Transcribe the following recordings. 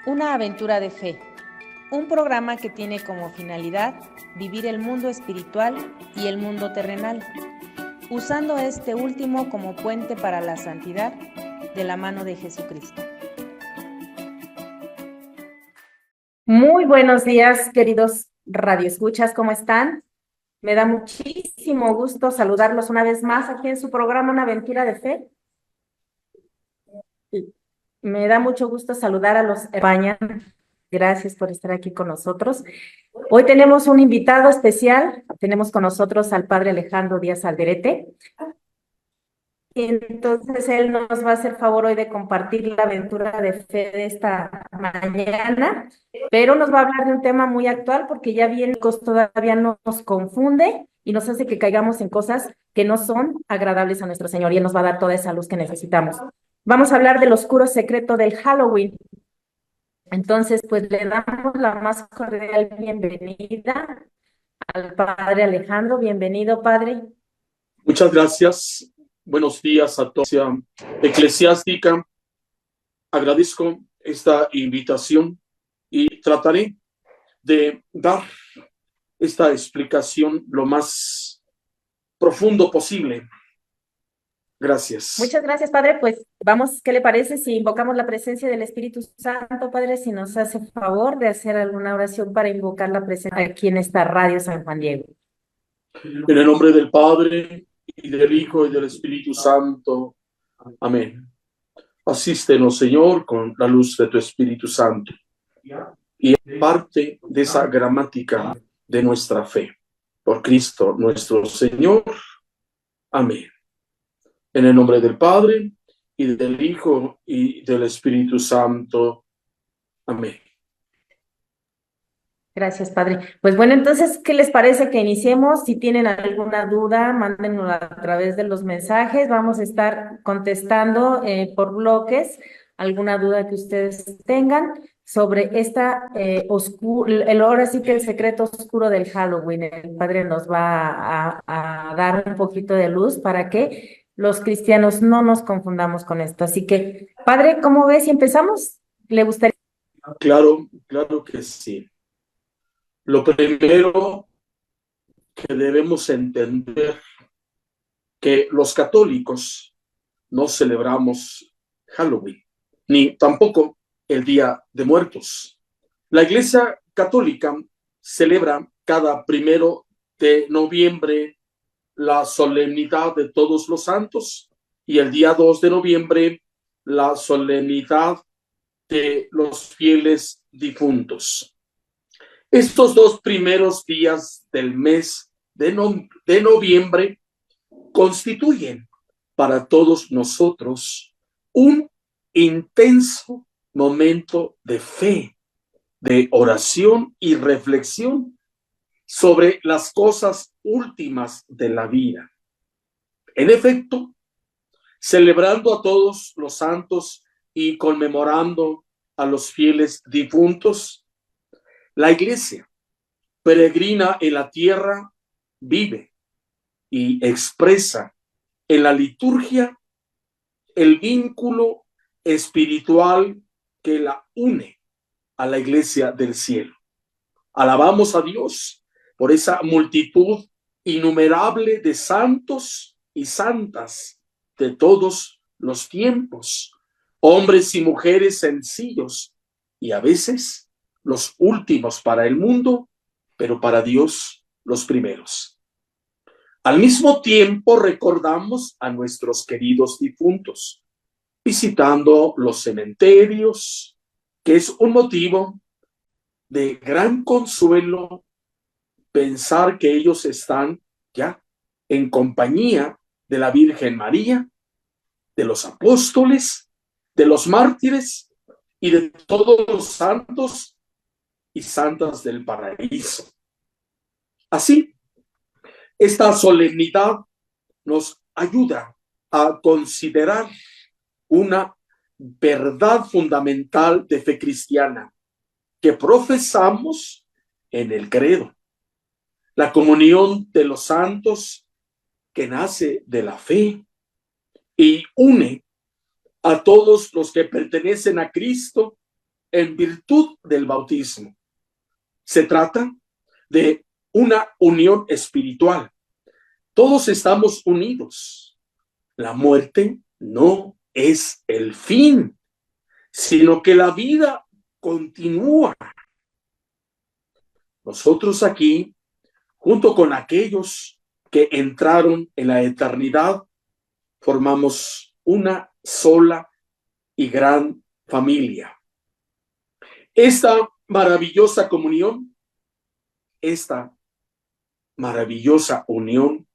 Una aventura de fe, un programa que tiene como finalidad vivir el mundo espiritual y el mundo terrenal, usando este último como puente para la santidad de la mano de Jesucristo. Muy buenos días, queridos radioescuchas, ¿cómo están? Me da muchísimo gusto saludarlos una vez más aquí en su programa Una aventura de fe. Me da mucho gusto saludar a los España. Gracias por estar aquí con nosotros. Hoy tenemos un invitado especial. Tenemos con nosotros al padre Alejandro Díaz Alderete. Entonces, él nos va a hacer favor hoy de compartir la aventura de fe de esta mañana, pero nos va a hablar de un tema muy actual porque ya bien todavía nos confunde y nos hace que caigamos en cosas que no son agradables a nuestro Señor y Él nos va a dar toda esa luz que necesitamos. Vamos a hablar del oscuro secreto del Halloween. Entonces, pues le damos la más cordial bienvenida al padre Alejandro. Bienvenido, padre. Muchas gracias. Buenos días a todos. Eclesiástica, agradezco esta invitación y trataré de dar esta explicación lo más profundo posible. Gracias. Muchas gracias, padre. Pues vamos, ¿qué le parece si invocamos la presencia del Espíritu Santo, padre? Si nos hace favor de hacer alguna oración para invocar la presencia aquí en esta radio San Juan Diego. En el nombre del Padre, y del Hijo, y del Espíritu Santo. Amén. Asístenos, Señor, con la luz de tu Espíritu Santo. Y parte de esa gramática de nuestra fe. Por Cristo nuestro Señor. Amén. En el nombre del Padre, y del Hijo, y del Espíritu Santo. Amén. Gracias, padre. Pues bueno, entonces, ¿qué les parece que iniciemos? Si tienen alguna duda, mándenla a través de los mensajes. Vamos a estar contestando por bloques alguna duda que ustedes tengan sobre esta ahora sí que el secreto oscuro del Halloween. El padre nos va a dar un poquito de luz para que los cristianos no nos confundamos con esto. Así que, padre, ¿cómo ves si empezamos? ¿Le gustaría? Claro que sí. Lo primero que debemos entender que los católicos no celebramos Halloween, ni tampoco el Día de Muertos. La Iglesia Católica celebra cada 1 de noviembre la solemnidad de Todos los Santos y el día 2 de noviembre la solemnidad de los fieles difuntos. Estos 2 primeros días del mes de noviembre constituyen para todos nosotros un intenso momento de fe, de oración y reflexión sobre las cosas últimas de la vida. En efecto, celebrando a todos los santos y conmemorando a los fieles difuntos, la Iglesia, peregrina en la tierra, vive y expresa en la liturgia el vínculo espiritual que la une a la Iglesia del cielo. Alabamos a Dios por esa multitud innumerable de santos y santas de todos los tiempos, hombres y mujeres sencillos y a veces los últimos para el mundo, pero para Dios los primeros. Al mismo tiempo recordamos a nuestros queridos difuntos, visitando los cementerios, que es un motivo de gran consuelo pensar que ellos están ya en compañía de la Virgen María, de los apóstoles, de los mártires y de todos los santos y santas del paraíso. Así, esta solemnidad nos ayuda a considerar una verdad fundamental de fe cristiana que profesamos en el credo. La comunión de los santos que nace de la fe y une a todos los que pertenecen a Cristo en virtud del bautismo. Se trata de una unión espiritual. Todos estamos unidos. La muerte no es el fin, sino que la vida continúa. Nosotros aquí, junto con aquellos que entraron en la eternidad, formamos una sola y gran familia. Esta maravillosa comunión, esta maravillosa unión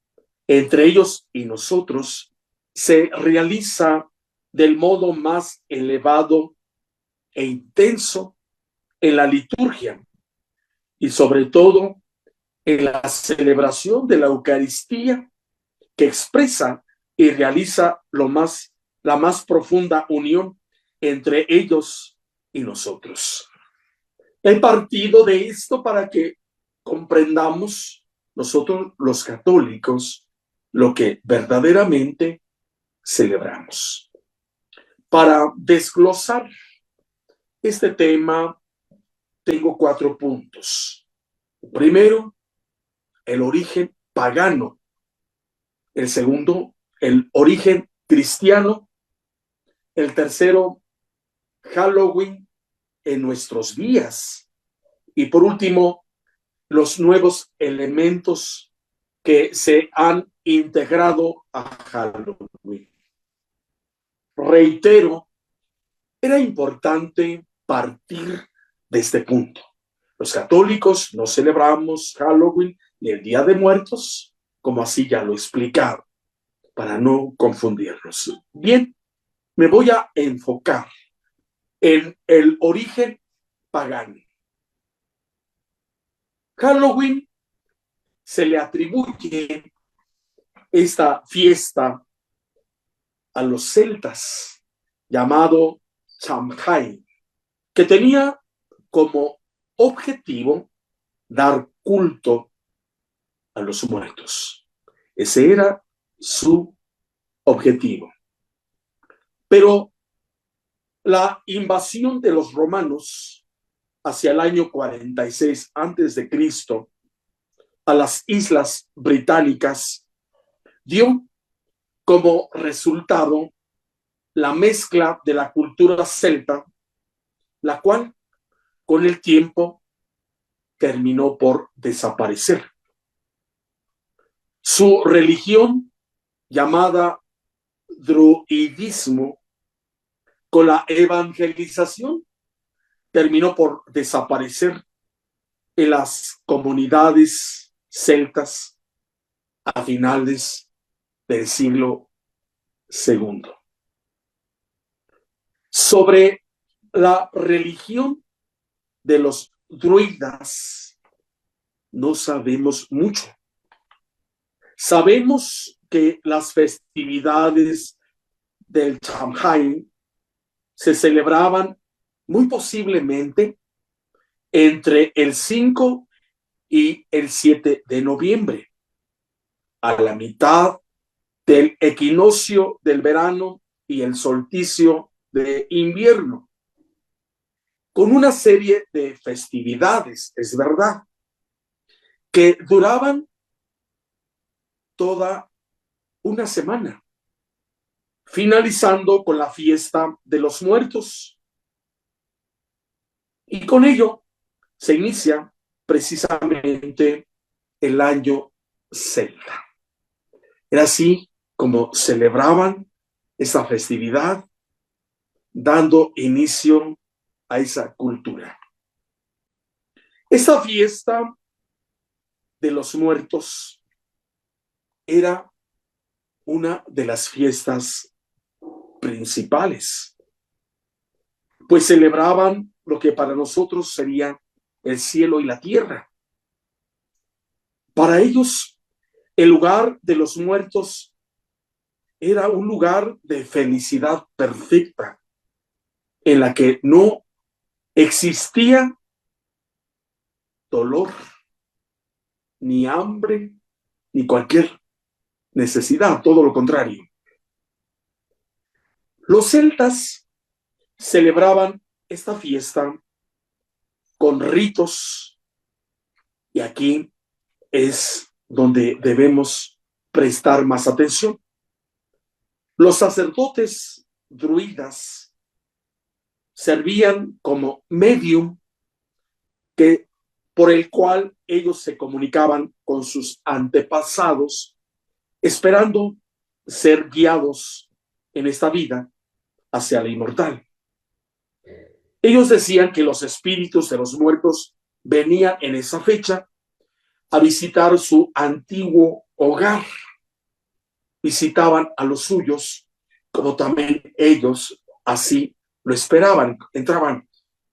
entre ellos y nosotros se realiza del modo más elevado e intenso en la liturgia y sobre todo en la celebración de la Eucaristía, que expresa y realiza la más profunda unión entre ellos y nosotros. He partido de esto para que comprendamos nosotros los católicos lo que verdaderamente celebramos. Para desglosar este tema, tengo 4 puntos. Primero, el origen pagano. El segundo, el origen cristiano. El tercero, Halloween en nuestros días. Y por último, los nuevos elementos que se han integrado a Halloween. Reitero, era importante partir de este punto. Los católicos no celebramos Halloween ni el Día de Muertos, como así ya lo he explicado, para no confundirnos. Bien, me voy a enfocar en el origen pagano. Halloween se le atribuye esta fiesta a los celtas, llamado Samhain, que tenía como objetivo dar culto a los muertos. Ese era su objetivo. Pero la invasión de los romanos hacia el año 46 a.C. a las Islas Británicas dio como resultado la mezcla de la cultura celta, la cual con el tiempo terminó por desaparecer. Su religión, llamada druidismo, con la evangelización terminó por desaparecer en las comunidades celtas a finales del siglo II. Sobre la religión de los druidas no sabemos mucho. Sabemos que las festividades del Samhain se celebraban muy posiblemente entre el 5 y el 7 de noviembre, a la mitad del equinoccio del verano y el solsticio de invierno, con una serie de festividades, es verdad, que duraban toda una semana, finalizando con la fiesta de los muertos. Y con ello se inicia precisamente el año celta. Era así como celebraban esa festividad, dando inicio a esa cultura. Esa fiesta de los muertos era una de las fiestas principales, pues celebraban lo que para nosotros sería el cielo y la tierra. Para ellos, el lugar de los muertos era un lugar de felicidad perfecta, en la que no existía dolor, ni hambre, ni cualquier necesidad, todo lo contrario. Los celtas celebraban esta fiesta con ritos, y aquí es donde debemos prestar más atención. Los sacerdotes druidas servían como medium por el cual ellos se comunicaban con sus antepasados, esperando ser guiados en esta vida hacia la inmortal. Ellos decían que los espíritus de los muertos venían en esa fecha a visitar su antiguo hogar. Visitaban a los suyos, como también ellos así lo esperaban, entraban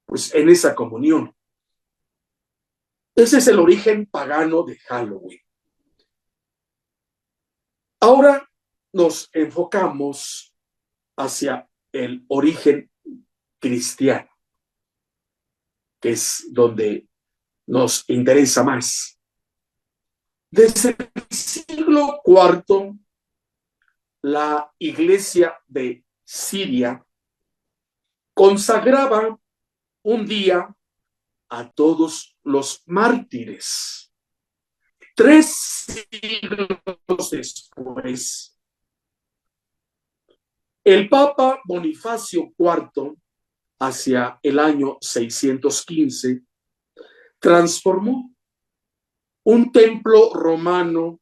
pues en esa comunión. Ese es el origen pagano de Halloween. Ahora nos enfocamos hacia el origen cristiano, que es donde nos interesa más. Desde el siglo IV, la Iglesia de Siria consagraba un día a todos los mártires. 3 siglos después, el Papa Bonifacio IV, hacia el año 615, transformó un templo romano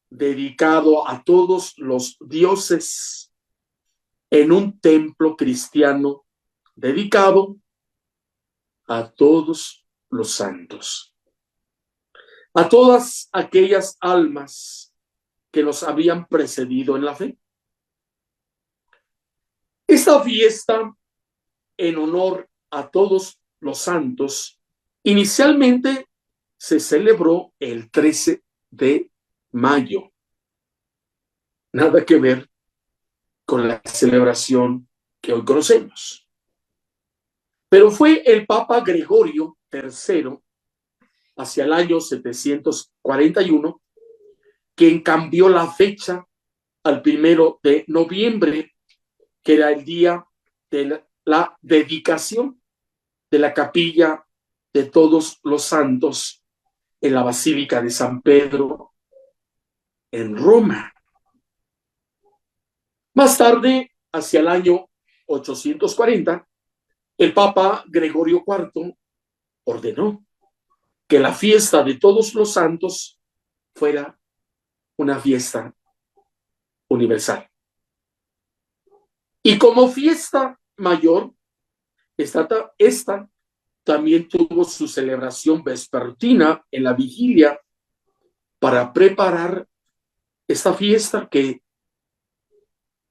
dedicado a todos los dioses en un templo cristiano dedicado a todos los santos, a todas aquellas almas que nos habían precedido en la fe. Esta fiesta en honor a todos los santos inicialmente se celebró el 13 de mayo. Nada que ver con la celebración que hoy conocemos. Pero fue el Papa Gregorio III, hacia el año 741, quien cambió la fecha al 1 de noviembre, que era el día de la dedicación de la capilla de todos los santos en la Basílica de San Pedro en Roma. Más tarde, hacia el año 840, el Papa Gregorio IV ordenó que la fiesta de todos los santos fuera una fiesta universal. Y como fiesta mayor, esta también tuvo su celebración vespertina en la vigilia para preparar esta fiesta que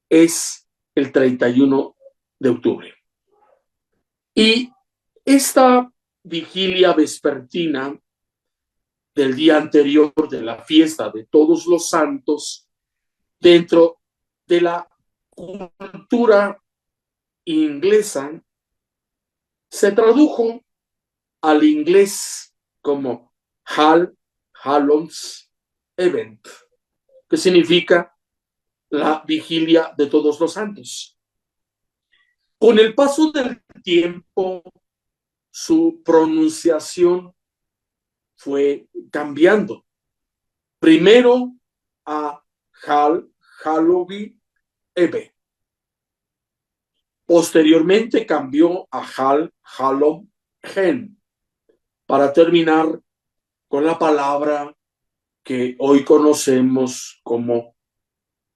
es el 31 de octubre. Y esta vigilia vespertina del día anterior de la fiesta de todos los santos, dentro de la cultura inglesa, se tradujo al inglés como Hallows Event, que significa la vigilia de todos los santos. Con el paso del tiempo, su pronunciación fue cambiando. Primero a Halloween Eve. Posteriormente cambió a Halloween, para terminar con la palabra que hoy conocemos como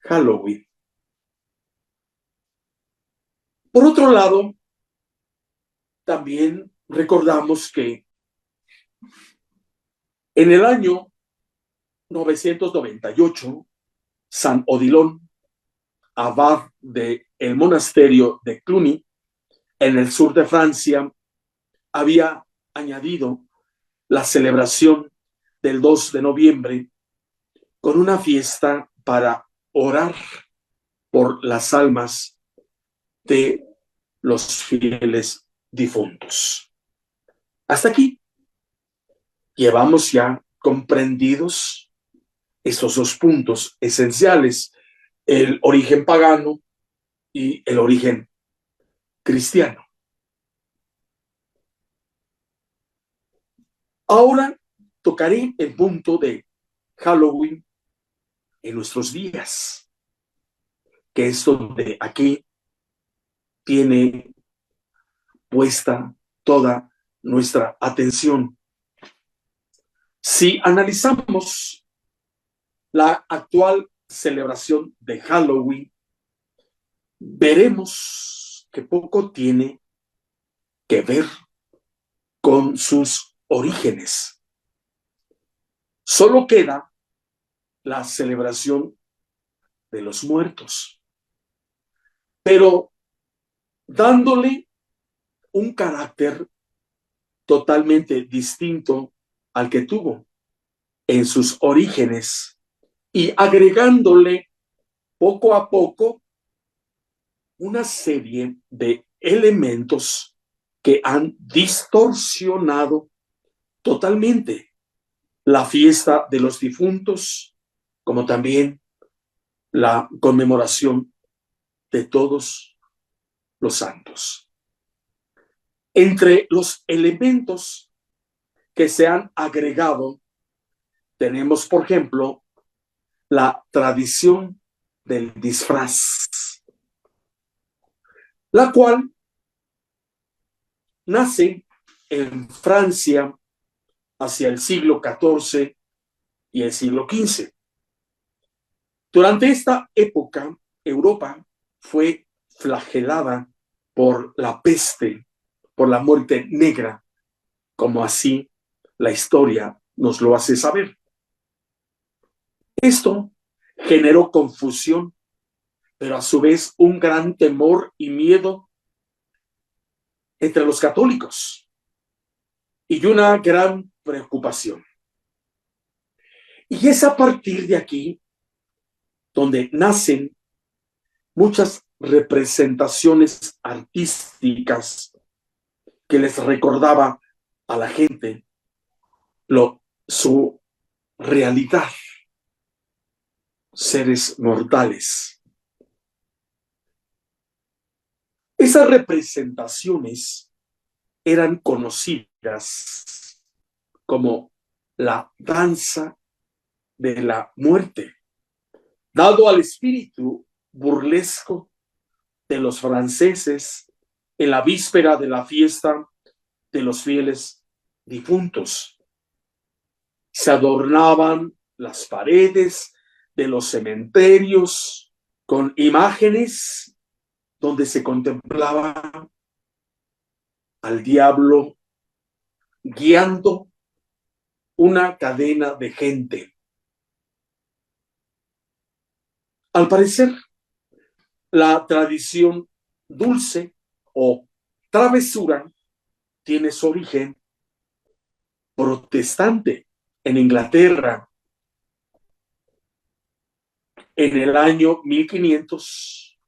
Halloween. Por otro lado, también recordamos que en el año 998, San Odilon, abad del monasterio de Cluny, en el sur de Francia, había añadido la celebración del 2 de noviembre con una fiesta para orar por las almas de los fieles difuntos. Hasta aquí llevamos ya comprendidos estos 2 puntos esenciales: el origen pagano y el origen cristiano. Ahora tocaré el punto de Halloween en nuestros días, que es donde aquí tiene puesta toda nuestra atención. Si analizamos la actual celebración de Halloween, veremos que poco tiene que ver con sus orígenes. Solo queda la celebración de los muertos, pero dándole un carácter totalmente distinto al que tuvo en sus orígenes y agregándole poco a poco una serie de elementos que han distorsionado totalmente la fiesta de los difuntos, como también la conmemoración de todos los santos. Entre los elementos que se han agregado, tenemos, por ejemplo, la tradición del disfraz, la cual nace en Francia hacia el siglo XIV y el siglo XV. Durante esta época, Europa fue flagelada por la peste, por la muerte negra, como así la historia nos lo hace saber. Esto generó confusión, pero a su vez un gran temor y miedo entre los católicos y una gran preocupación. Y es a partir de aquí donde nacen muchas representaciones artísticas que les recordaba a la gente su realidad, seres mortales. Esas representaciones eran conocidas como la danza de la muerte, dado al espíritu burlesco de los franceses en la víspera de la fiesta de los fieles difuntos. Se adornaban las paredes de los cementerios con imágenes donde se contemplaba al diablo guiando una cadena de gente. Al parecer, la tradición dulce o travesura tiene su origen protestante en Inglaterra en el año 1500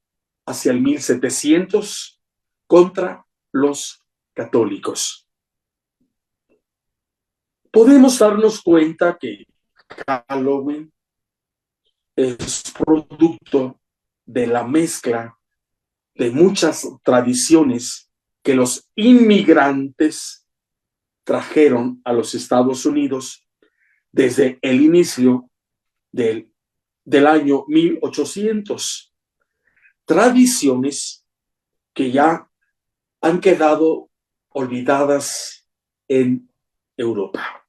hacia el 1700 contra los católicos. Podemos darnos cuenta que Halloween es producto de la mezcla de muchas tradiciones que los inmigrantes trajeron a los Estados Unidos desde el inicio del año 1800. Tradiciones que ya han quedado olvidadas en Europa.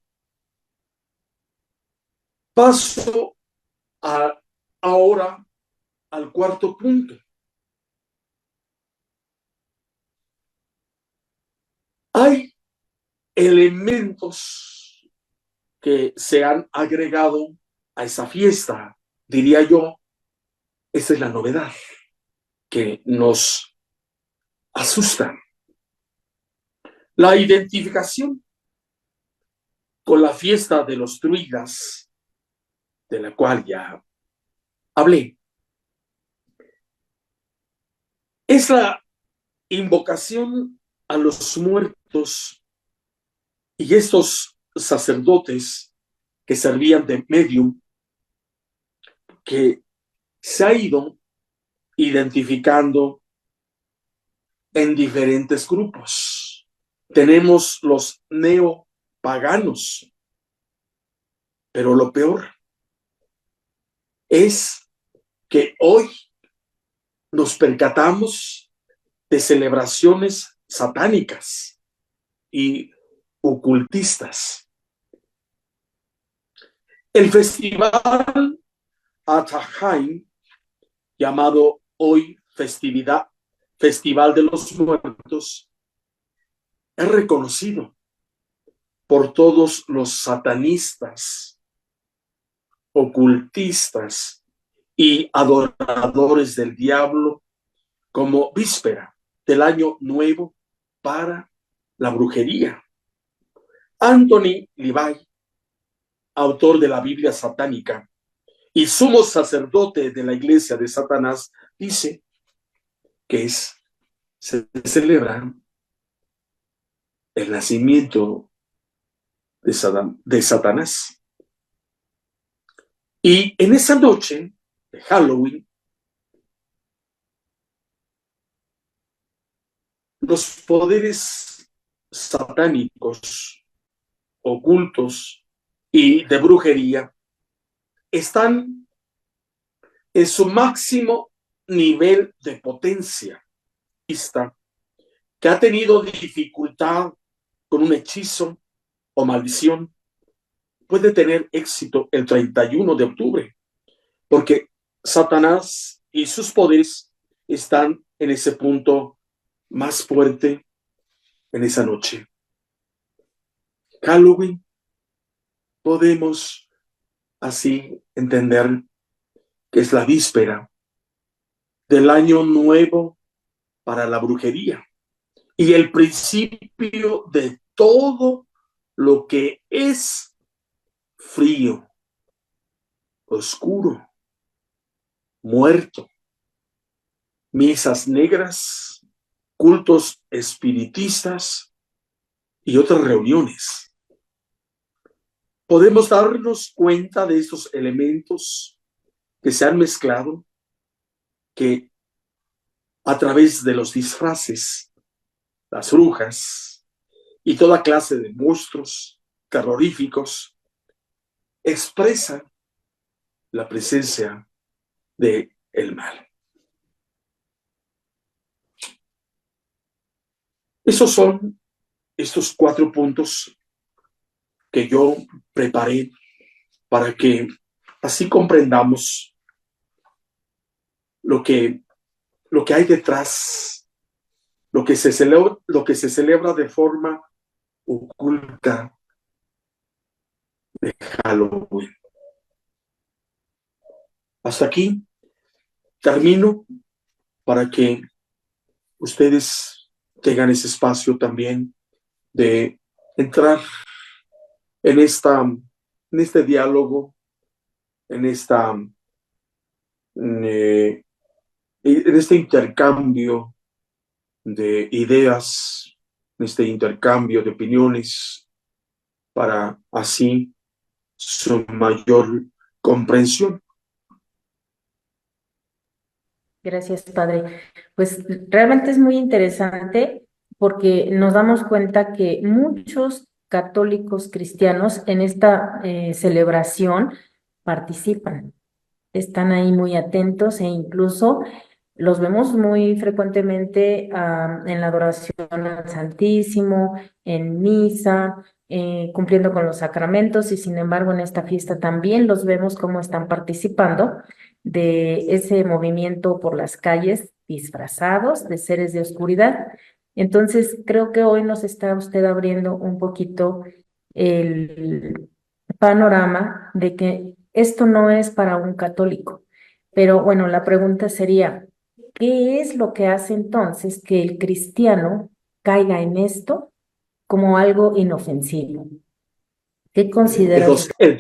Paso ahora al cuarto punto. Hay elementos que se han agregado a esa fiesta, diría yo. Esa es la novedad que nos asusta. La identificación con la fiesta de los druidas, de la cual ya hablé, es la invocación a los muertos y estos sacerdotes que servían de medium, que se ha ido identificando en diferentes grupos. Tenemos los neopaganos, paganos. Pero lo peor es que hoy nos percatamos de celebraciones satánicas y ocultistas. El festival Atahain, llamado hoy Festival de los Muertos, es reconocido por todos los satanistas, ocultistas y adoradores del diablo como víspera del año nuevo para la brujería. Anthony Levi, autor de la Biblia satánica y sumo sacerdote de la iglesia de Satanás, dice que se celebra el nacimiento de Satanás. Y en esa noche de Halloween, los poderes satánicos, ocultos y de brujería están en su máximo nivel de potencia, que ha tenido dificultad con un hechizo o maldición, puede tener éxito el 31 de octubre, porque Satanás y sus poderes están en ese punto más fuerte en esa noche. Halloween, podemos así entender que es la víspera del año nuevo para la brujería y el principio de todo lo que es frío, oscuro, muerto, misas negras, cultos espiritistas y otras reuniones. Podemos darnos cuenta de estos elementos que se han mezclado, que a través de los disfraces, las brujas y toda clase de monstruos terroríficos expresan la presencia de el mal. Esos son estos 4 puntos que yo preparé para que así comprendamos lo que hay detrás, lo que se celebra de forma oculta de Halloween. Hasta aquí termino para que ustedes tengan ese espacio también de entrar en este diálogo, en este intercambio de ideas, en este intercambio de opiniones, para así su mayor comprensión. Gracias, padre. Pues realmente es muy interesante porque nos damos cuenta que muchos católicos cristianos en esta celebración participan, están ahí muy atentos e incluso los vemos muy frecuentemente en la adoración al Santísimo, en misa, cumpliendo con los sacramentos y sin embargo en esta fiesta también los vemos cómo están participando de ese movimiento por las calles disfrazados de seres de oscuridad. Entonces creo que hoy nos está usted abriendo un poquito el panorama de que esto no es para un católico. Pero bueno, la pregunta sería, ¿qué es lo que hace entonces que el cristiano caiga en esto como algo inofensivo? ¿Qué considera usted?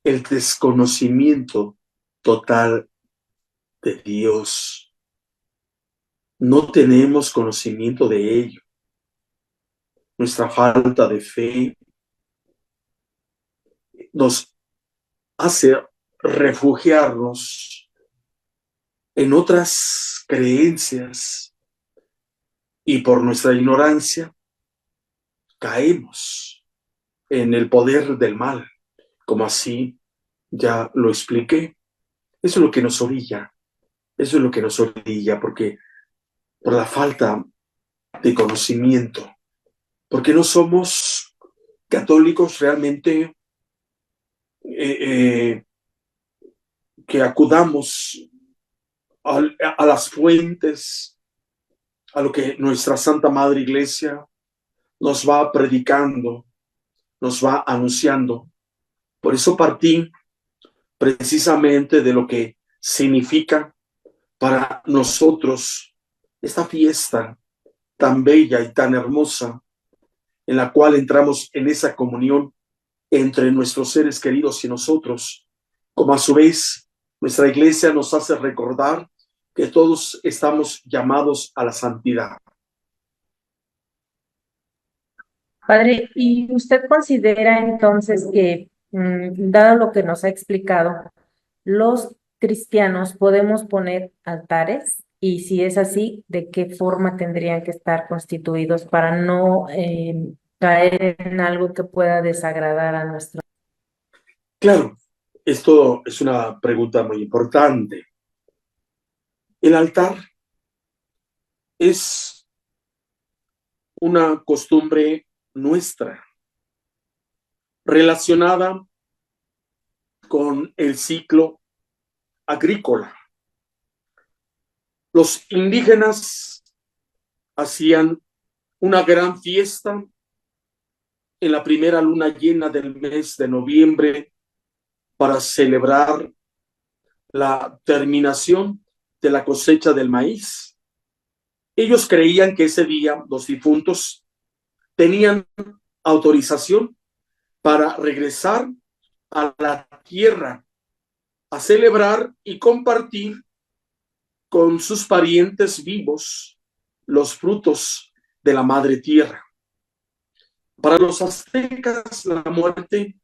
El desconocimiento total de Dios. No tenemos conocimiento de ello. Nuestra falta de fe nos hace refugiarnos en otras creencias y por nuestra ignorancia caemos en el poder del mal, como así ya lo expliqué. Eso es lo que nos orilla, eso es lo que nos orilla, porque por la falta de conocimiento, porque no somos católicos realmente eh, que acudamos a las fuentes, a lo que nuestra Santa Madre Iglesia nos va predicando, nos va anunciando. Por eso partí precisamente de lo que significa para nosotros esta fiesta tan bella y tan hermosa, en la cual entramos en esa comunión entre nuestros seres queridos y nosotros, como a su vez nuestra iglesia nos hace recordar que todos estamos llamados a la santidad. Padre, ¿y usted considera entonces que, dado lo que nos ha explicado, los cristianos podemos poner altares? Y si es así, ¿de qué forma tendrían que estar constituidos para no caer en algo que pueda desagradar a nuestro? Claro, esto es una pregunta muy importante. El altar es una costumbre nuestra relacionada con el ciclo agrícola. Los indígenas hacían una gran fiesta en la primera luna llena del mes de noviembre para celebrar la terminación de la cosecha del maíz. Ellos creían que ese día los difuntos tenían autorización para regresar a la tierra, a celebrar y compartir con sus parientes vivos los frutos de la madre tierra. Para los aztecas, la muerte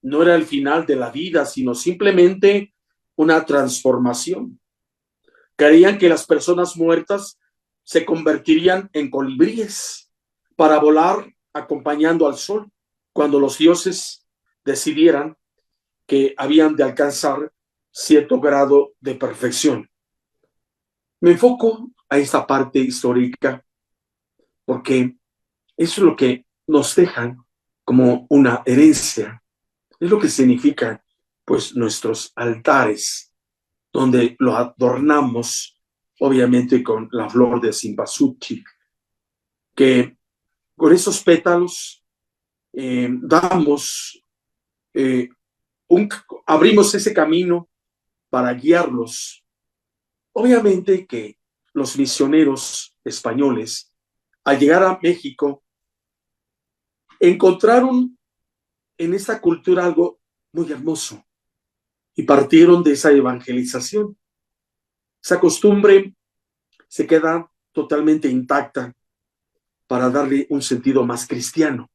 no era el final de la vida, sino simplemente una transformación. Creían que las personas muertas se convertirían en colibríes para volar acompañando al sol cuando los dioses decidieran que habían de alcanzar cierto grado de perfección. Me enfoco a esta parte histórica porque eso es lo que nos dejan como una herencia, es lo que significa pues nuestros altares, donde lo adornamos obviamente con la flor de cempasúchil, que con esos pétalos damos, eh, abrimos ese camino para guiarlos. Obviamente que los misioneros españoles, al llegar a México, encontraron en esta cultura algo muy hermoso y partieron de esa evangelización. Esa costumbre se queda totalmente intacta para darle un sentido más cristiano.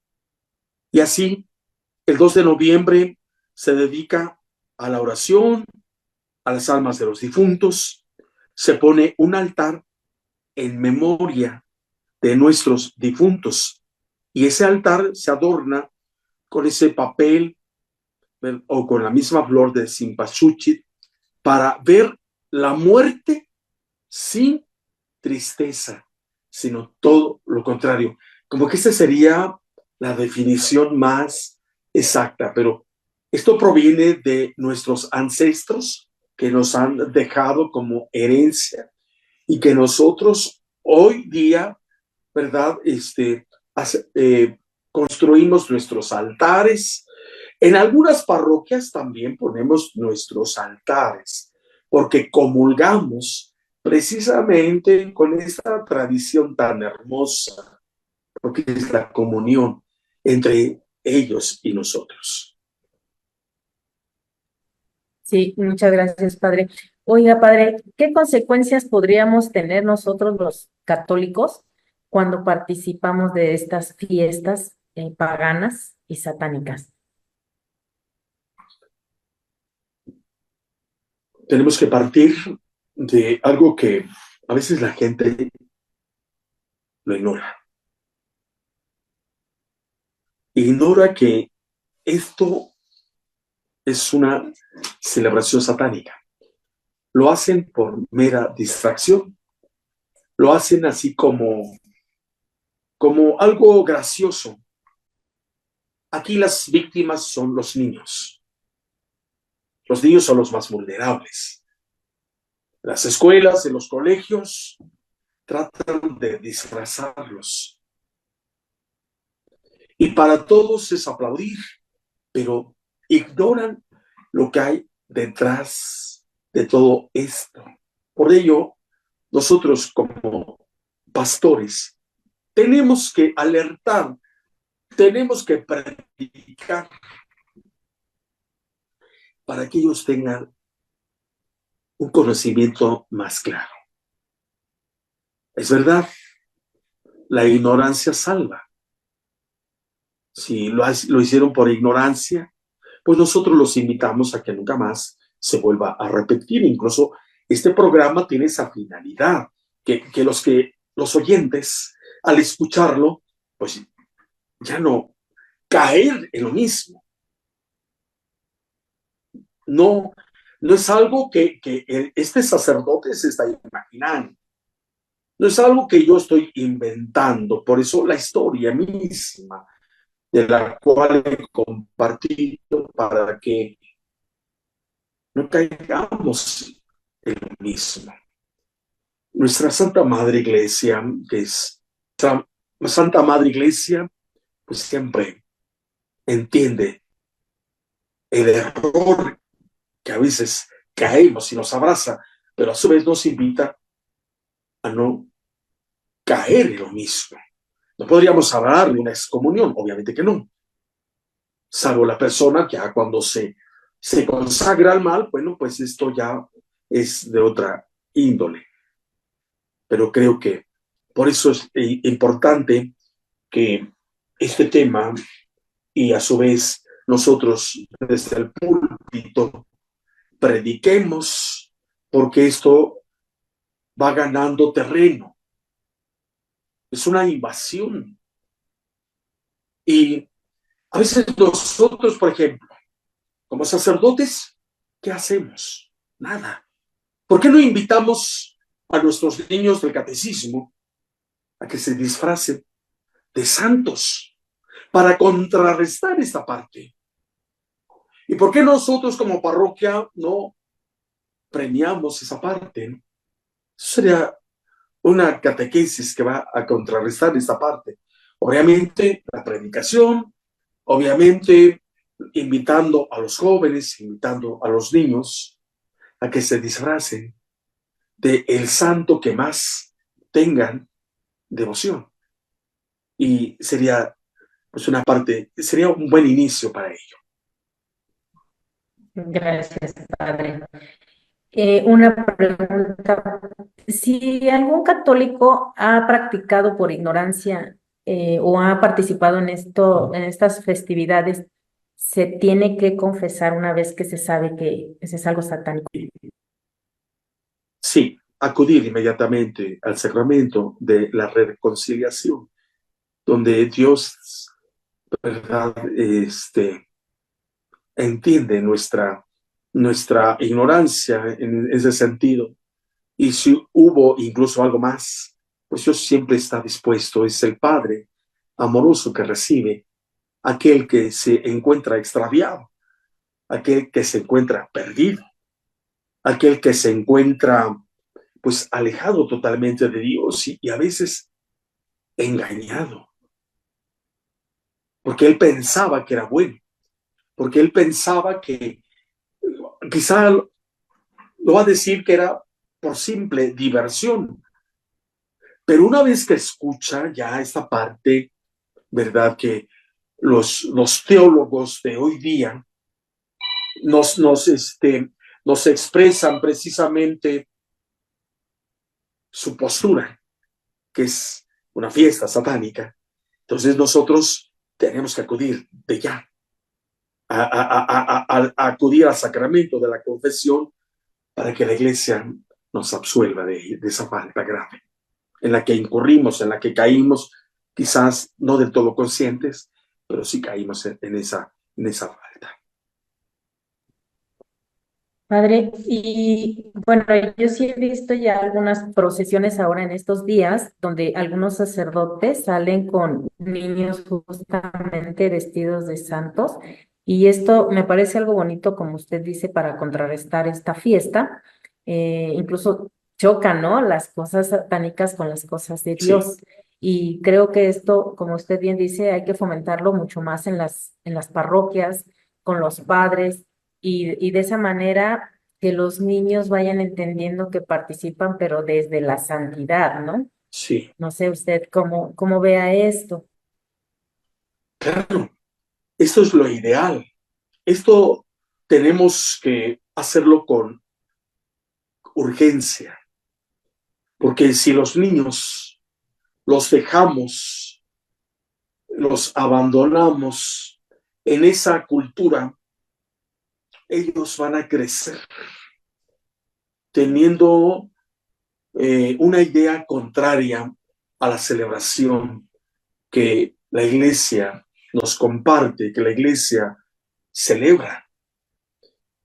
Y así, el 2 de noviembre se dedica a la oración, a las almas de los difuntos, se pone un altar en memoria de nuestros difuntos y ese altar se adorna con ese papel o con la misma flor de cempasúchil para ver la muerte sin tristeza, sino todo lo contrario. Como que esa sería la definición más exacta, pero esto proviene de nuestros ancestros que nos han dejado como herencia y que nosotros hoy día, ¿verdad? Construimos nuestros altares. En algunas parroquias también ponemos nuestros altares, porque comulgamos precisamente con esta tradición tan hermosa, porque es la comunión entre ellos y nosotros. Sí, muchas gracias, padre. Oiga, padre, ¿qué consecuencias podríamos tener nosotros los católicos cuando participamos de estas fiestas paganas y satánicas? Tenemos que partir de algo que a veces la gente lo ignora. ignora que esto es una celebración satánica. Lo hacen por mera distracción. Lo hacen así como algo gracioso. Aquí las víctimas son los niños. Los niños son los más vulnerables. Las escuelas, en los colegios, tratan de disfrazarlos. Y para todos es aplaudir, pero ignoran lo que hay detrás de todo esto. Por ello, nosotros como pastores tenemos que alertar, tenemos que predicar para que ellos tengan un conocimiento más claro. Es verdad, la ignorancia salva. Si lo hicieron por ignorancia, pues nosotros los invitamos a que nunca más se vuelva a repetir. Incluso este programa tiene esa finalidad, que los oyentes, al escucharlo, pues ya no caer en lo mismo. No, no es algo que este sacerdote se está imaginando. No es algo que yo estoy inventando. Por eso la historia misma de la cual he compartido para que no caigamos en lo mismo. Nuestra Santa Madre Iglesia, que es Santa Madre Iglesia, pues siempre entiende el error que a veces caemos y nos abraza, pero a su vez nos invita a no caer en lo mismo. No podríamos hablar de una excomunión, obviamente que no, salvo la persona que ya cuando se consagra al mal, bueno, pues esto ya es de otra índole. Pero creo que por eso es importante que este tema y a su vez nosotros desde el púlpito prediquemos, porque esto va ganando terreno. Es una invasión. Y a veces nosotros, por ejemplo, como sacerdotes, ¿qué hacemos? Nada. ¿Por qué no invitamos a nuestros niños del catecismo a que se disfracen de santos para contrarrestar esta parte? ¿Y por qué nosotros como parroquia no premiamos esa parte? Sería una catequesis que va a contrarrestar esta parte. Obviamente, la predicación, obviamente, invitando a los jóvenes, invitando a los niños a que se disfracen de el santo que más tengan devoción. Y sería, pues, una parte, sería un buen inicio para ello. Gracias, padre. Una pregunta. Si algún católico ha practicado por ignorancia o ha participado en estas festividades, ¿se tiene que confesar una vez que se sabe que ese es algo satánico? Sí, acudir inmediatamente al sacramento de la reconciliación, donde Dios, ¿verdad? Entiende nuestra ignorancia en ese sentido. Y si hubo incluso algo más, pues Dios siempre está dispuesto. Es el Padre amoroso que recibe aquel que se encuentra extraviado, aquel que se encuentra perdido, aquel que se encuentra pues alejado totalmente de Dios y a veces engañado, porque él pensaba que era bueno, porque él pensaba que quizá lo va a decir que era por simple diversión, pero una vez que escucha ya esta parte, ¿verdad? Que los teólogos de hoy día nos expresan precisamente su postura, que es una fiesta satánica. Entonces nosotros tenemos que acudir de ya a acudir al sacramento de la confesión para que la iglesia nos absuelva de esa falta grave en la que incurrimos, en la que caímos, quizás no del todo conscientes, pero sí caímos en esa falta. Padre, y bueno, yo sí he visto ya algunas procesiones ahora en estos días donde algunos sacerdotes salen con niños justamente vestidos de santos y esto me parece algo bonito, como usted dice, para contrarrestar esta fiesta. Incluso chocan, ¿no? Las cosas satánicas con las cosas de Sí, Dios. Y creo que esto, como usted bien dice, hay que fomentarlo mucho más en las parroquias, con los padres y de esa manera que los niños vayan entendiendo que participan, pero desde la santidad, ¿no? sí, No sé usted cómo vea esto. claro, esto es lo ideal. Esto tenemos que hacerlo con urgencia, porque si los niños los dejamos, los abandonamos en esa cultura, ellos van a crecer teniendo una idea contraria a la celebración que la iglesia nos comparte, que la iglesia celebra.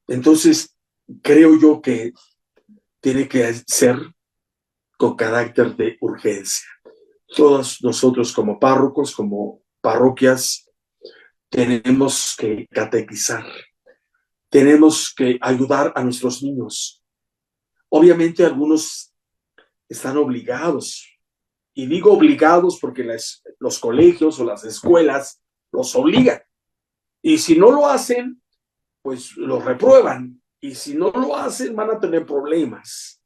Entonces, creo yo que tiene que ser con carácter de urgencia. Todos nosotros como párrocos, como parroquias, tenemos que catequizar, tenemos que ayudar a nuestros niños. Obviamente algunos están obligados, y digo obligados porque los colegios o las escuelas los obligan. Y si no lo hacen, pues los reprueban. Y si no lo hacen, van a tener problemas.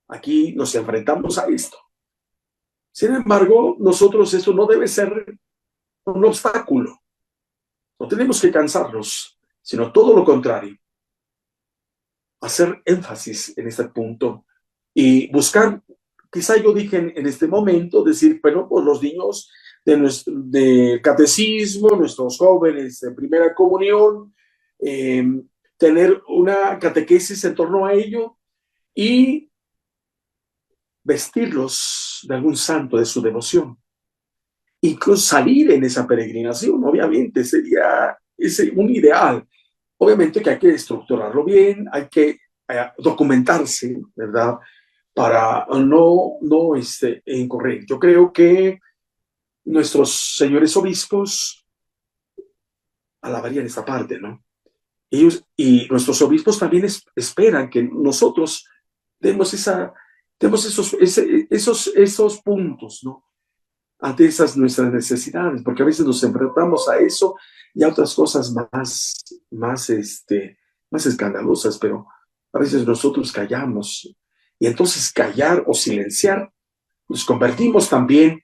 Aquí nos enfrentamos a esto. Sin embargo, nosotros esto no debe ser un obstáculo. No tenemos que cansarnos, sino todo lo contrario. Hacer énfasis en este punto y buscar, quizá yo dije en este momento, decir, bueno, pues los niños de catecismo, nuestros jóvenes de primera comunión, eh, tener una catequesis en torno a ello y vestirlos de algún santo de su devoción. Incluso salir en esa peregrinación, obviamente, sería un ideal. Obviamente que hay que estructurarlo bien, hay que documentarse, ¿verdad? Para no incurrir. Yo creo que nuestros señores obispos alabarían esta parte, ¿no? Ellos y nuestros obispos también esperan que nosotros demos esos puntos, ¿no? Ante esas nuestras necesidades, porque a veces nos enfrentamos a eso y a otras cosas más escandalosas, pero a veces nosotros callamos y entonces callar o silenciar nos convertimos también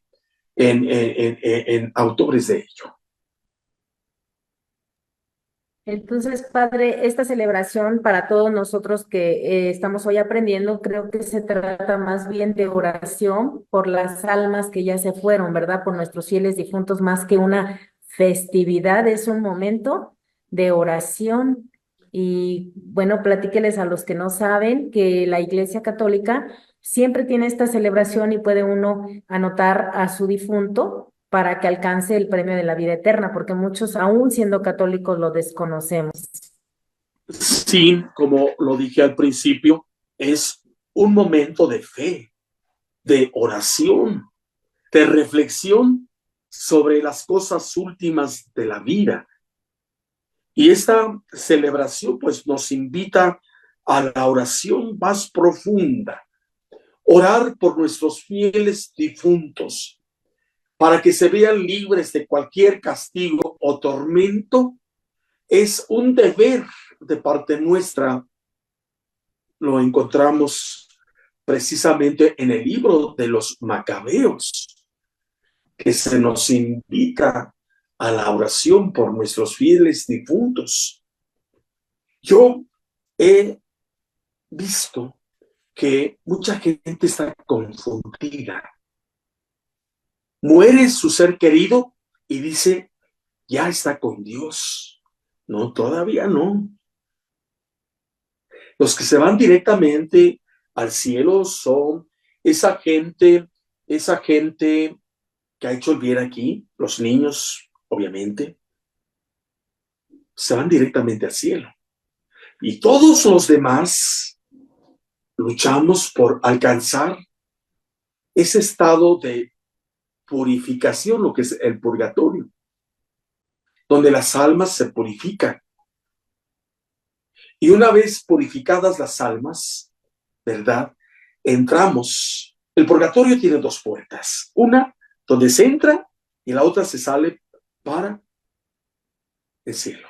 en autores de ello. Entonces, padre, esta celebración para todos nosotros que estamos hoy aprendiendo, creo que se trata más bien de oración por las almas que ya se fueron, ¿verdad? Por nuestros fieles difuntos, más que una festividad, es un momento de oración. Y bueno, platíqueles a los que no saben que la Iglesia Católica siempre tiene esta celebración y puede uno anotar a su difunto para que alcance el premio de la vida eterna, porque muchos, aún siendo católicos, lo desconocemos. Sí, como lo dije al principio, es un momento de fe, de oración, de reflexión sobre las cosas últimas de la vida. Y esta celebración pues nos invita a la oración más profunda, orar por nuestros fieles difuntos, para que se vean libres de cualquier castigo o tormento, es un deber de parte nuestra. Lo encontramos precisamente en el libro de los Macabeos, que se nos invita a la oración por nuestros fieles difuntos. Yo he visto que mucha gente está confundida. Muere su ser querido y dice, ya está con Dios. No, todavía no. Los que se van directamente al cielo son esa gente que ha hecho el bien aquí, los niños obviamente, se van directamente al cielo. Y todos los demás luchamos por alcanzar ese estado de purificación, lo que es el purgatorio, donde las almas se purifican. Y una vez purificadas las almas, ¿verdad? Entramos. El purgatorio tiene dos puertas. Una donde se entra y la otra se sale para el cielo.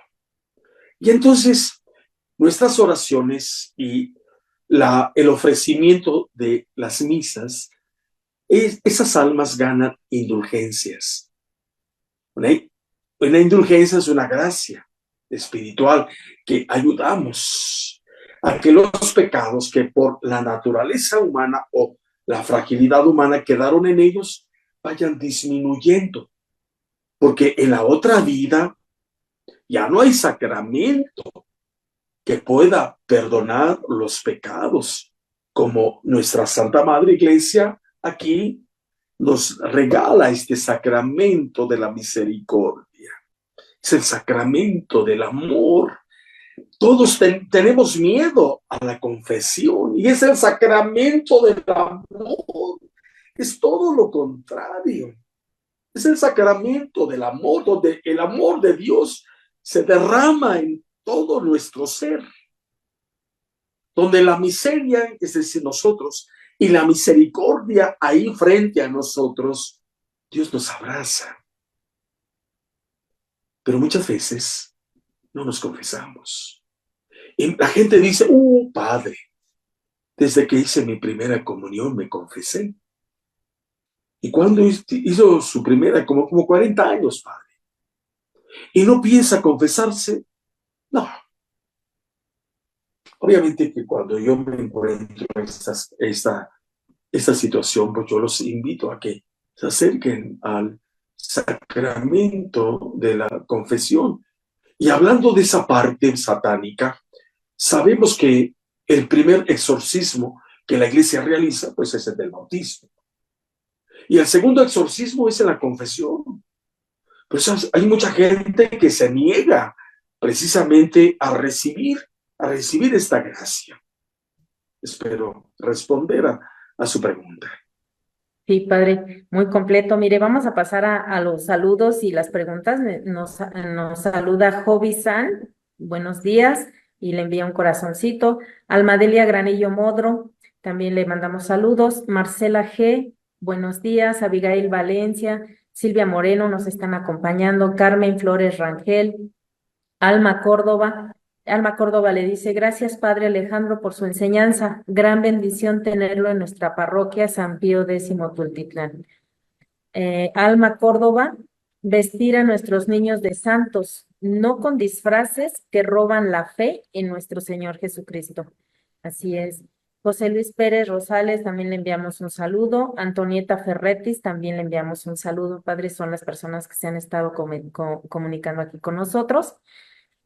Y entonces nuestras oraciones y el ofrecimiento de las misas, esas almas ganan indulgencias. Una indulgencia es una gracia espiritual que ayudamos a que los pecados que por la naturaleza humana o la fragilidad humana quedaron en ellos vayan disminuyendo. Porque en la otra vida ya no hay sacramento que pueda perdonar los pecados, como nuestra Santa Madre Iglesia aquí nos regala este sacramento de la misericordia. Es el sacramento del amor. Todos tenemos miedo a la confesión y es el sacramento del amor. Es todo lo contrario. Es el sacramento del amor, donde el amor de Dios se derrama en todo nuestro ser. Donde la miseria, es decir, nosotros, y la misericordia ahí frente a nosotros, Dios nos abraza. Pero muchas veces no nos confesamos. Y la gente dice, padre, desde que hice mi primera comunión me confesé. ¿Y cuándo hizo su primera? Como 40 años, padre. ¿Y no piensa confesarse? No. Obviamente que cuando yo me encuentro en esta situación, pues yo los invito a que se acerquen al sacramento de la confesión. Y hablando de esa parte satánica, sabemos que el primer exorcismo que la iglesia realiza, pues es el del bautismo. Y el segundo exorcismo es en la confesión. Pues hay mucha gente que se niega precisamente a recibir esta gracia. Espero responder a su pregunta. Sí, padre, muy completo. Mire, vamos a pasar a los saludos y las preguntas. Nos saluda Jovi San, buenos días, y le envía un corazoncito. Almadelia Granillo Modro, también le mandamos saludos. Marcela G, buenos días. Abigail Valencia, Silvia Moreno nos están acompañando. Carmen Flores Rangel, Alma Córdoba. Alma Córdoba le dice, gracias Padre Alejandro por su enseñanza. Gran bendición tenerlo en nuestra parroquia San Pío X Tultitlán. Alma Córdoba, vestir a nuestros niños de santos, no con disfraces que roban la fe en nuestro Señor Jesucristo. Así es. José Luis Pérez Rosales, también le enviamos un saludo. Antonieta Ferretis, también le enviamos un saludo. Padre, son las personas que se han estado comunicando aquí con nosotros.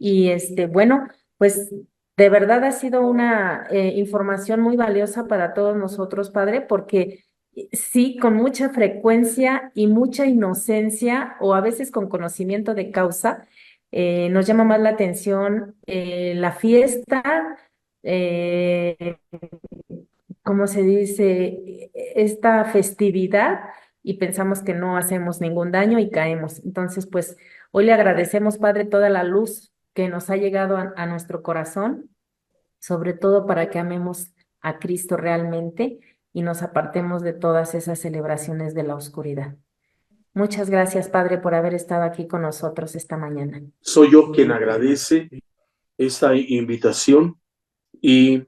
Y bueno, pues de verdad ha sido una información muy valiosa para todos nosotros, Padre, porque sí, con mucha frecuencia y mucha inocencia, o a veces con conocimiento de causa, nos llama más la atención la fiesta, eh, ¿cómo se dice? Esta festividad, y pensamos que no hacemos ningún daño y caemos. Entonces, pues hoy le agradecemos, Padre, toda la luz que nos ha llegado a nuestro corazón, sobre todo para que amemos a Cristo realmente y nos apartemos de todas esas celebraciones de la oscuridad. Muchas gracias, Padre, por haber estado aquí con nosotros esta mañana. Soy yo quien agradece esta invitación y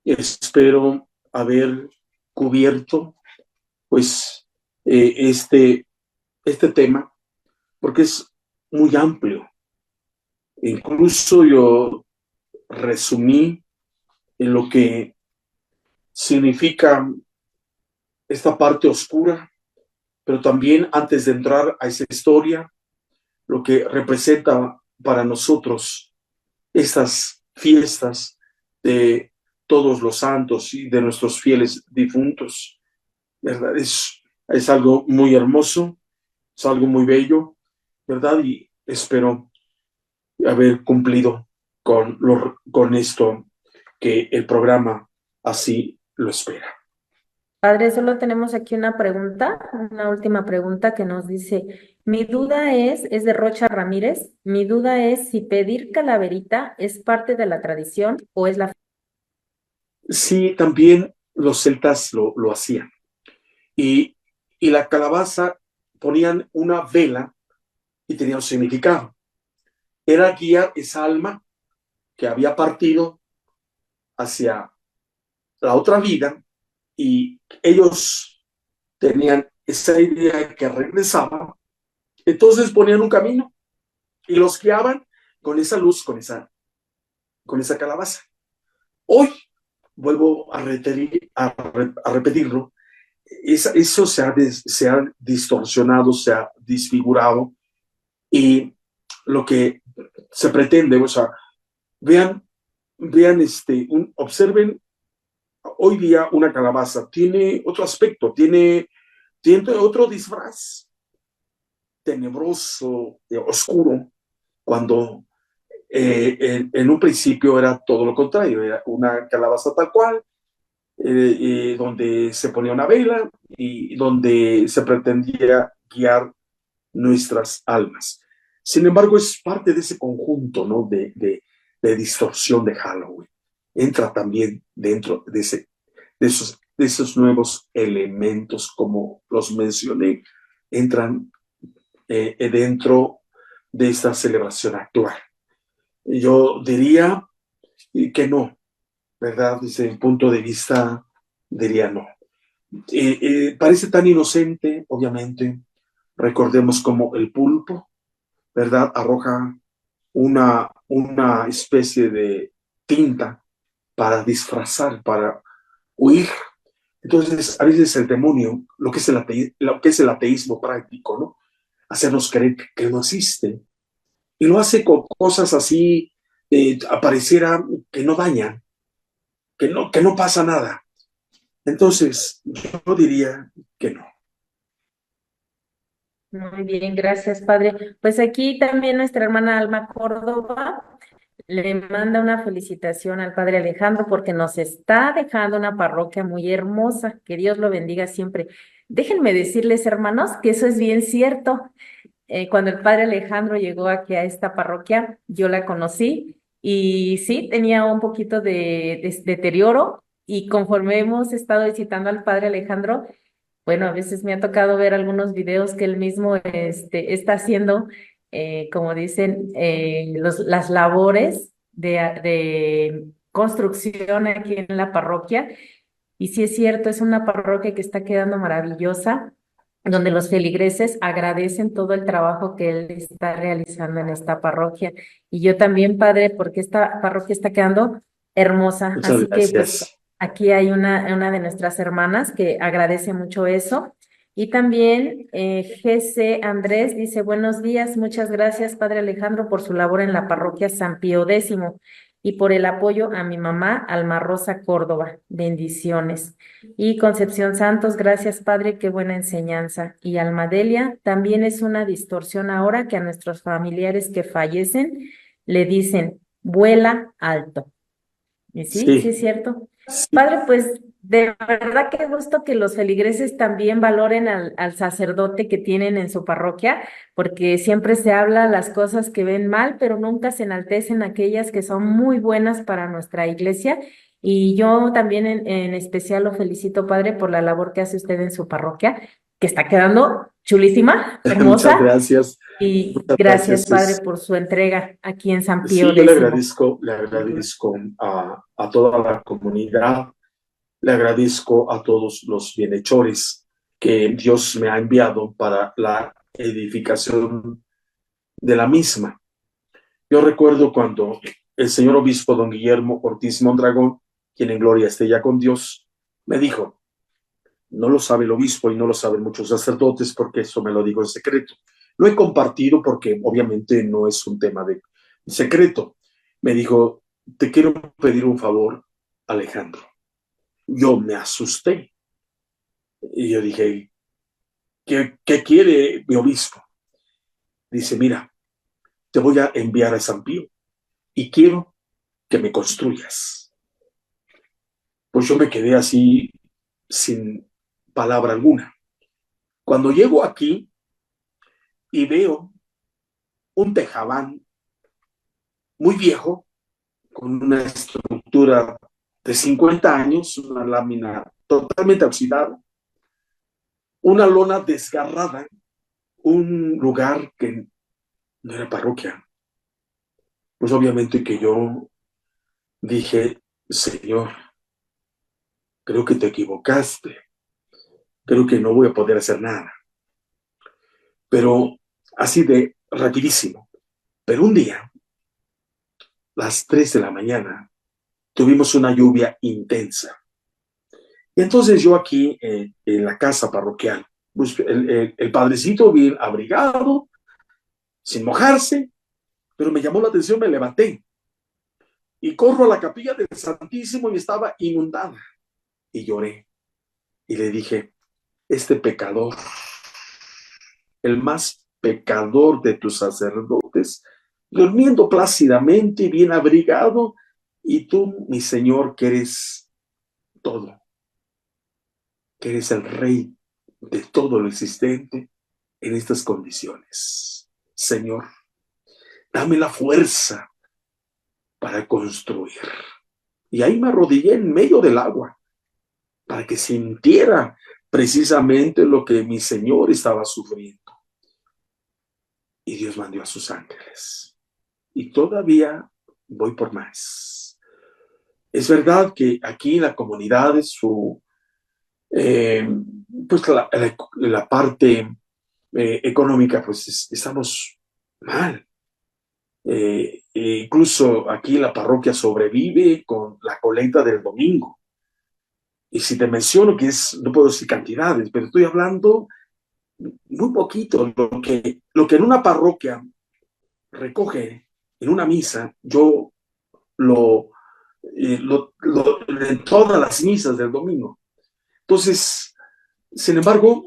espero haber cubierto pues este tema, porque es muy amplio. Incluso yo resumí en lo que significa esta parte oscura, pero también antes de entrar a esa historia, lo que representa para nosotros estas fiestas de todos los santos y de nuestros fieles difuntos, ¿verdad? Es algo muy hermoso, es algo muy bello, ¿verdad? Y espero haber cumplido con esto que el programa así lo espera. Padre, solo tenemos aquí una última pregunta que nos dice, mi duda es de Rocha Ramírez, mi duda es si pedir calaverita es parte de la tradición o es la... Sí, también los celtas lo hacían. Y, y la calabaza ponían una vela y tenía un significado. Era guiar esa alma que había partido hacia la otra vida y ellos tenían esa idea de que regresaba, entonces ponían un camino y los guiaban con esa luz, con esa calabaza. Hoy, vuelvo a repetirlo, eso se ha distorsionado, se ha desfigurado y lo que se pretende, o sea, vean, observen hoy día una calabaza, tiene otro aspecto, tiene otro disfraz tenebroso, oscuro, cuando en un principio era todo lo contrario, era una calabaza tal cual, donde se ponía una vela y donde se pretendía guiar nuestras almas. Sin embargo, es parte de ese conjunto, ¿no? de distorsión de Halloween. Entra también dentro de esos nuevos elementos, como los mencioné, entran dentro de esta celebración actual. Yo diría que no, ¿verdad? Desde el punto de vista, diría no. Parece tan inocente, obviamente. Recordemos como el pulpo, ¿verdad? Arroja una especie de tinta para disfrazar, para huir. Entonces, a veces el demonio, lo que es el ateísmo práctico, ¿no? Hacernos creer que no existe. Y lo hace con cosas así, apareciera que no dañan, que no pasa nada. Entonces, yo diría que no. Muy bien, gracias, Padre. Pues aquí también nuestra hermana Alma Córdoba le manda una felicitación al Padre Alejandro porque nos está dejando una parroquia muy hermosa. Que Dios lo bendiga siempre. Déjenme decirles, hermanos, que eso es bien cierto. Cuando el Padre Alejandro llegó aquí a esta parroquia, yo la conocí y sí, tenía un poquito de deterioro y conforme hemos estado visitando al Padre Alejandro, bueno, a veces me ha tocado ver algunos videos que él mismo está haciendo, como dicen, las labores de construcción aquí en la parroquia. Y sí es cierto, es una parroquia que está quedando maravillosa, donde los feligreses agradecen todo el trabajo que él está realizando en esta parroquia. Y yo también, padre, porque esta parroquia está quedando hermosa. Muchas Así que pues gracias. aquí hay una de nuestras hermanas que agradece mucho eso. Y también GC Andrés dice, buenos días, muchas gracias, Padre Alejandro, por su labor en la parroquia San Pío X y por el apoyo a mi mamá, Alma Rosa Córdoba. Bendiciones. Y Concepción Santos, gracias, Padre, qué buena enseñanza. Y Almadelia, también es una distorsión ahora que a nuestros familiares que fallecen le dicen, vuela alto. Y sí, sí Sí, es cierto. sí, Padre, pues de verdad qué gusto que los feligreses también valoren al sacerdote que tienen en su parroquia, porque siempre se habla las cosas que ven mal, pero nunca se enaltecen aquellas que son muy buenas para nuestra iglesia. Y yo también en especial lo felicito, Padre, por la labor que hace usted en su parroquia, que está quedando chulísima, muchas hermosa. gracias. Y Muchas gracias, gracias. Padre, por su entrega aquí en San Pío Sí, yo X. le agradezco a toda la comunidad, le agradezco a todos los bienhechores que Dios me ha enviado para la edificación de la misma. Yo recuerdo cuando el señor obispo don Guillermo Ortiz Mondragón, quien en gloria esté ya con Dios, me dijo, no lo sabe el obispo y no lo saben muchos sacerdotes porque eso me lo digo en secreto. Lo he compartido porque obviamente no es un tema de secreto. Me dijo, te quiero pedir un favor, Alejandro. Yo me asusté y yo dije, ¿qué quiere mi obispo? dice, mira, te voy a enviar a San Pío y quiero que me construyas. Pues yo me quedé así sin palabra alguna. Cuando llego aquí y veo un tejabán muy viejo, con una estructura de 50 años, una lámina totalmente oxidada, una lona desgarrada, un lugar que no era parroquia. Pues obviamente que yo dije, Señor, creo que te equivocaste, creo que no voy a poder hacer nada. Pero así de rapidísimo. Pero un día, las 3 de la mañana, tuvimos una lluvia intensa. Y entonces yo aquí en la casa parroquial, pues el padrecito bien abrigado, sin mojarse, pero me llamó la atención, me levanté y corro a la capilla del Santísimo y estaba inundada. Y lloré y le dije, este pecador, el más pecador de tus sacerdotes, durmiendo plácidamente y bien abrigado, y tú, mi Señor, que eres todo, que eres el Rey de todo lo existente, en estas condiciones. Señor, dame la fuerza para construir. Y ahí me arrodillé en medio del agua para que sintiera precisamente lo que mi Señor estaba sufriendo. Y Dios mandó a sus ángeles. Y todavía voy por más. Es verdad que aquí la comunidad es su, pues la parte económica, pues estamos mal. Incluso aquí la parroquia sobrevive con la colecta del domingo. Y si te menciono que es, no puedo decir cantidades, pero estoy hablando muy poquito. Lo que en una parroquia recoge en una misa, yo lo en todas las misas del domingo. Entonces, sin embargo,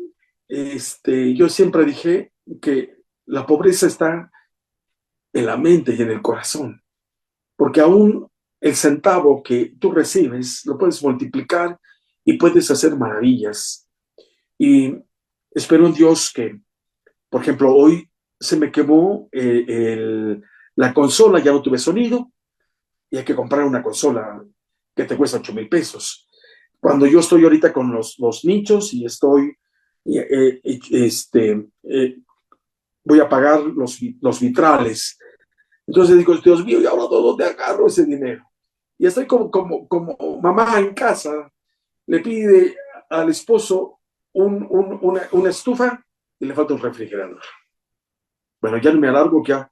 yo siempre dije que la pobreza está en la mente y en el corazón, porque aún el centavo que tú recibes lo puedes multiplicar y puedes hacer maravillas. Y espero en Dios que, por ejemplo, hoy se me quemó la consola, ya no tuve sonido, y hay que comprar una consola que te cuesta 8,000 pesos. Cuando yo estoy ahorita con los nichos y estoy, voy a pagar los vitrales. Entonces digo, Dios mío, ¿y ahora de dónde agarro ese dinero? Y estoy como mamá en casa, le pide al esposo una estufa y le falta un refrigerador. Bueno, ya no me alargo, ya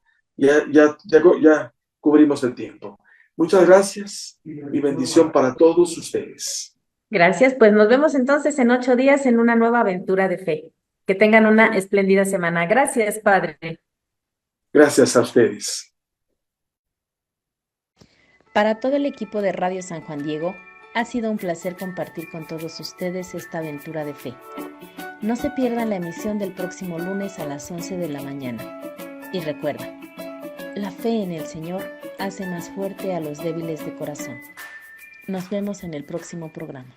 cubrimos el tiempo. Muchas gracias y bendición para todos ustedes. Gracias, pues nos vemos entonces en 8 días en una nueva aventura de fe. Que tengan una espléndida semana. Gracias, Padre. Gracias a ustedes. Para todo el equipo de Radio San Juan Diego, ha sido un placer compartir con todos ustedes esta aventura de fe. No se pierdan la emisión del próximo lunes a las 11 de la mañana. Y recuerda, la fe en el Señor hace más fuerte a los débiles de corazón. Nos vemos en el próximo programa.